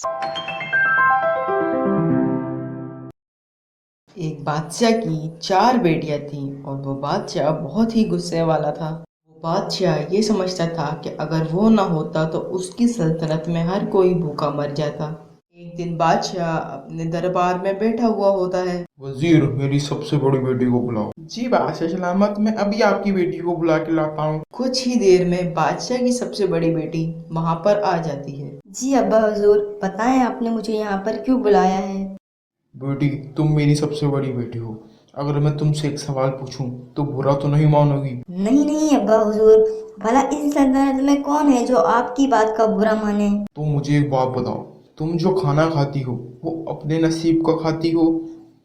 एक बादशाह की 4 बेटियां थीं और वो बादशाह बहुत ही गुस्से वाला था। वो बादशाह ये समझता था कि अगर वो ना होता तो उसकी सल्तनत में हर कोई भूखा मर जाता। एक दिन बादशाह अपने दरबार में बैठा हुआ होता है। वजीर, मेरी सबसे बड़ी बेटी को बुलाओ। जी बादशाह सलामत, मैं अभी आपकी बेटी को बुला के लाता हूँ। कुछ ही देर में बादशाह की सबसे बड़ी बेटी वहां पर आ जाती है। जी अब्बा हुजूर, बताएं आपने मुझे यहाँ पर क्यों बुलाया है? बेटी, तुम मेरी सबसे बड़ी बेटी हो। अगर मैं तुमसे एक सवाल पूछूं तो बुरा तो नहीं मानोगी? नहीं नहीं अब्बा हुजूर, भला इस सल्तनत में कौन है जो आपकी बात का बुरा माने? तो मुझे एक बात बताओ, तुम जो खाना खाती हो वो अपने नसीब का खाती हो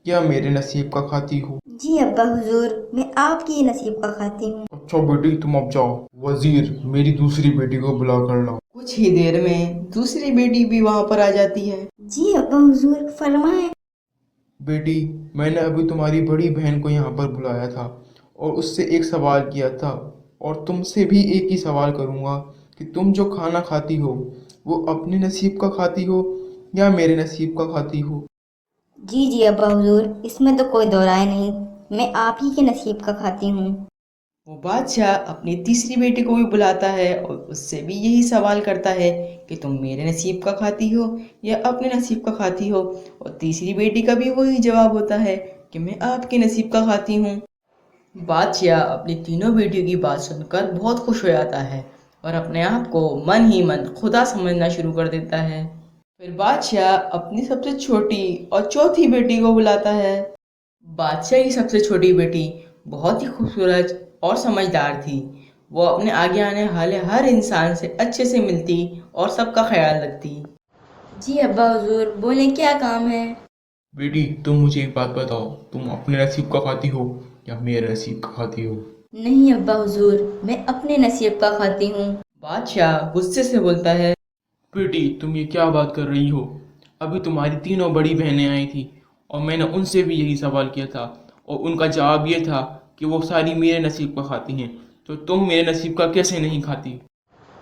या मेरे नसीब का खाती हो? जी अब्बा हुजूर, मैं आपकी नसीब का खाती हूँ। अच्छा बेटी, तुम अब जाओ। वजीर, मेरी दूसरी बेटी को बुला कर लाओ। कुछ ही देर में दूसरी बेटी भी वहां पर आ जाती है। जी अब्बा हुजूर, फरमाएं। बेटी, मैंने अभी तुम्हारी बड़ी बहन को यहाँ पर बुलाया था और उससे एक सवाल किया था, और तुमसे भी एक ही सवाल करूँगा कि तुम जो खाना खाती हो वो अपने नसीब का खाती हो या मेरे नसीब का खाती हो? जी जी अब्बा हुजूर, इसमें तो कोई दो राय नहीं, मैं आप ही के नसीब का खाती हूँ। वो बादशाह अपनी तीसरी बेटी को भी बुलाता है और उससे भी यही सवाल करता है कि तुम मेरे नसीब का खाती हो या अपने नसीब का खाती हो, और तीसरी बेटी का भी वही जवाब होता है कि मैं आपके नसीब का खाती हूँ। बादशाह अपनी तीनों बेटियों की बात सुनकर बहुत खुश हो जाता है और अपने आप को मन ही मन खुदा समझना शुरू कर देता है। फिर बादशाह अपनी सबसे छोटी और चौथी बेटी को बुलाता है। बादशाह की सबसे छोटी बेटी बहुत ही खूबसूरत और समझदार थी। वो अपने आगे आने वाले हर इंसान से अच्छे से मिलती और सबका ख्याल रखती। जी अब्बा हुजूर, बोले क्या काम है? बेटी, तुम मुझे एक बात बताओ, तुम अपने नसीब का खाती हो या मेरे नसीब का खाती हो? नहीं अब्बा हुजूर, मैं अपने नसीब का खाती हूँ। बादशाह गुस्से से बोलता है, बेटी, तुम ये क्या बात कर रही हो? अभी तुम्हारी तीनों बड़ी बहनें आई थी और मैंने उनसे भी यही सवाल किया था और उनका जवाब ये था कि वो सारी मेरे नसीब का खाती हैं, तो तुम मेरे नसीब का कैसे नहीं खाती?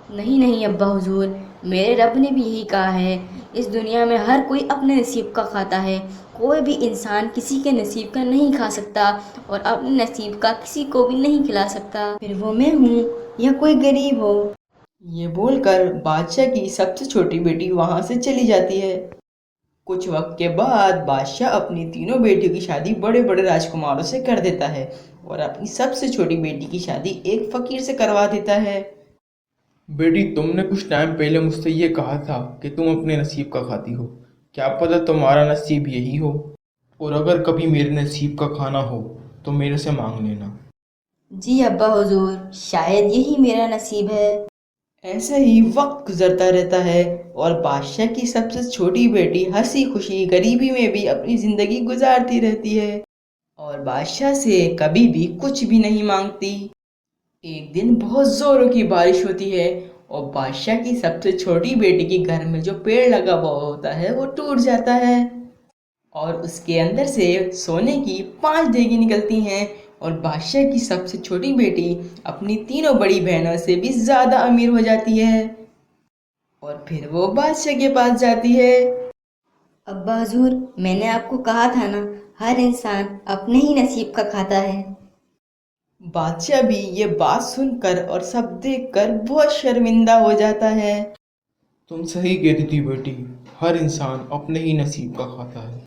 नहीं नहीं अब्बा हुजूर, मेरे रब ने भी यही कहा है, इस दुनिया में हर कोई अपने नसीब का खाता है। कोई भी इंसान किसी के नसीब का नहीं खा सकता और अपने नसीब का किसी को भी नहीं खिला सकता, फिर वो मैं हूँ या कोई गरीब हो। ये बोलकर बादशाह की सबसे छोटी बेटी वहां से चली जाती है। कुछ वक्त के बाद बादशाह अपनी तीनों बेटियों की शादी बड़े बड़े राजकुमारों से कर देता है और अपनी सबसे छोटी बेटी की शादी एक फकीर से करवा देता है। बेटी, तुमने कुछ टाइम पहले मुझसे ये कहा था कि तुम अपने नसीब का खाती हो। क्या पता तुम्हारा नसीब यही हो, और अगर कभी मेरे नसीब का खाना हो तो मेरे से मांग लेना। जी अब्बा हुजूर, शायद यही मेरा नसीब है। ऐसे ही वक्त गुजरता रहता है और बादशाह की सबसे छोटी बेटी हंसी खुशी गरीबी में भी अपनी जिंदगी गुजारती रहती है और बादशाह से कभी भी कुछ भी नहीं मांगती। एक दिन बहुत जोरों की बारिश होती है और बादशाह की सबसे छोटी बेटी के घर में जो पेड़ लगा हुआ होता है वो टूट जाता है और उसके अंदर से सोने की 5 देगी निकलती हैं और बादशाह की सबसे छोटी बेटी अपनी तीनों बड़ी बहनों से भी ज़्यादा अमीर हो जाती है और फिर वो बादशाह के पास जाती है। अब्बा हुजूर, मैंने आपको कहा था ना, हर इंसान अपने ही नसीब का खाता है। बादशाह भी ये बात सुनकर और सब देखकर बहुत शर्मिंदा हो जाता है। तुम सही कहती थी बेटी, हर इंसान अपने ही नसीब का खाता है।